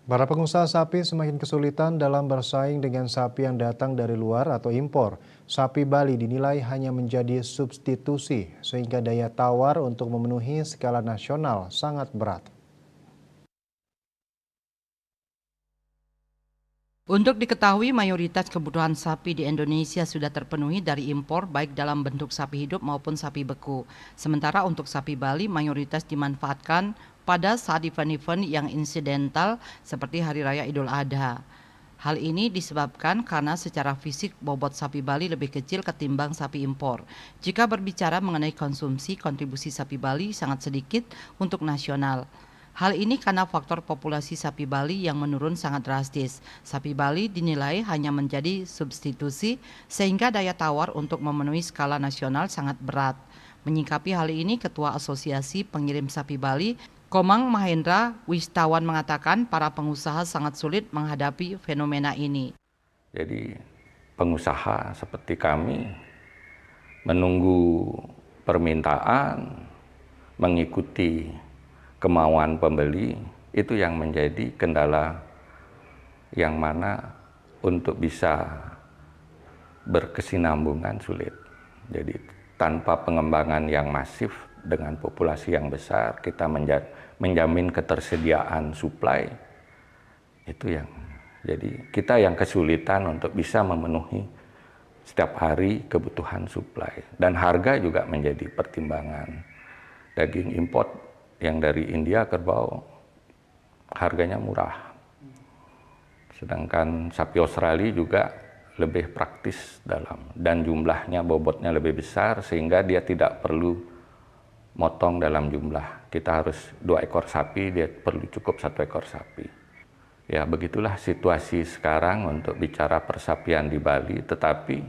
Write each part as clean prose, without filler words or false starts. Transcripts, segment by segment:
Para pengusaha sapi semakin kesulitan dalam bersaing dengan sapi yang datang dari luar atau impor. Sapi Bali dinilai hanya menjadi substitusi, sehingga daya tawar untuk memenuhi skala nasional sangat berat. Untuk diketahui, mayoritas kebutuhan sapi di Indonesia sudah terpenuhi dari impor, baik dalam bentuk sapi hidup maupun sapi beku. Sementara untuk sapi Bali, mayoritas dimanfaatkan pada saat event-event yang insidental seperti Hari Raya Idul Adha. Hal ini disebabkan karena secara fisik bobot sapi Bali lebih kecil ketimbang sapi impor. Jika berbicara mengenai konsumsi, kontribusi sapi Bali sangat sedikit untuk nasional. Hal ini karena faktor populasi sapi Bali yang menurun sangat drastis. Sapi Bali dinilai hanya menjadi substitusi sehingga daya tawar untuk memenuhi skala nasional sangat berat. Menyikapi hal ini, Ketua Asosiasi Pengirim Sapi Bali, Komang Mahendra Wistawan mengatakan para pengusaha sangat sulit menghadapi fenomena ini. Jadi pengusaha seperti kami menunggu permintaan, mengikuti kemauan pembeli, itu yang menjadi kendala yang mana untuk bisa berkesinambungan sulit. Jadi tanpa pengembangan yang masif dengan populasi yang besar, kita menjamin ketersediaan suplai, itu yang jadi kita yang kesulitan untuk bisa memenuhi setiap hari kebutuhan suplai. Dan harga juga menjadi pertimbangan. Daging import yang dari India kerbau harganya murah. Sedangkan sapi Australia juga lebih praktis dan jumlahnya, bobotnya lebih besar sehingga dia tidak perlu motong dalam jumlah. Kita harus 2 ekor sapi, dia perlu cukup 1 ekor sapi. Ya, begitulah situasi sekarang untuk bicara persapian di Bali, tetapi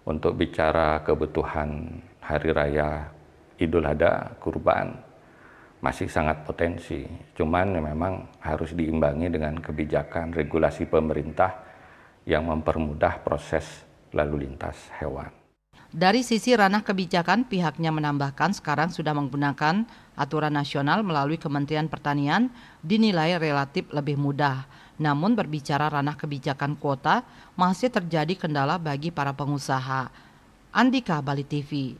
untuk bicara kebutuhan Hari Raya Idul Adha, kurban, masih sangat potensi. Cuman memang harus diimbangi dengan kebijakan regulasi pemerintah yang mempermudah proses lalu lintas hewan. Dari sisi ranah kebijakan, pihaknya menambahkan sekarang sudah menggunakan aturan nasional melalui Kementerian Pertanian dinilai relatif lebih mudah. Namun berbicara ranah kebijakan kuota, masih terjadi kendala bagi para pengusaha. Andika, Bali TV.